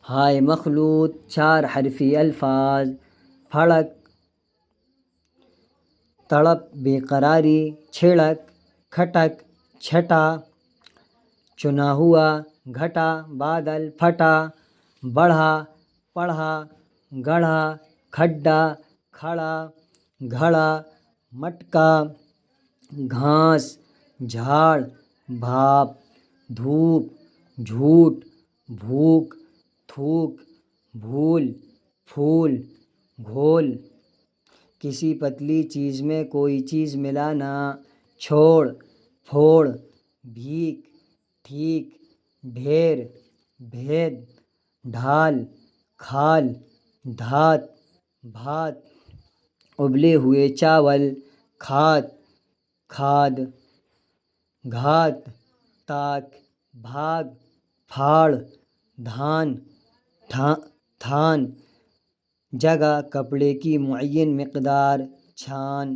ہائے مخلوط 4 حرفی الفاظ: پھڑک، تڑپ، بے قراری، چھڑک، کھٹک، چھٹا، چنا ہوا، گھٹا، بادل، پھٹا، بڑھا، پڑھا، گڑھا، کھڈا، کھڑا، گھڑا، مٹکا، گھاس، جھاڑ، بھاپ، دھوپ، جھوٹ، بھوک، تھوک، بھول، پھول، گھول۔ کسی پتلی چیز میں کوئی چیز ملانا: چھوڑ، پھوڑ، بھیک، ٹھیک، ڈھیر، بھید، ڈھال، کھال، دھات، بھات۔ ابلے ہوئے چاول: کھات، کھاد، گھات، تاک، بھاگ، پھاڑ، دھان، تھان۔ جگہ: کپڑے کی معین مقدار، چھان۔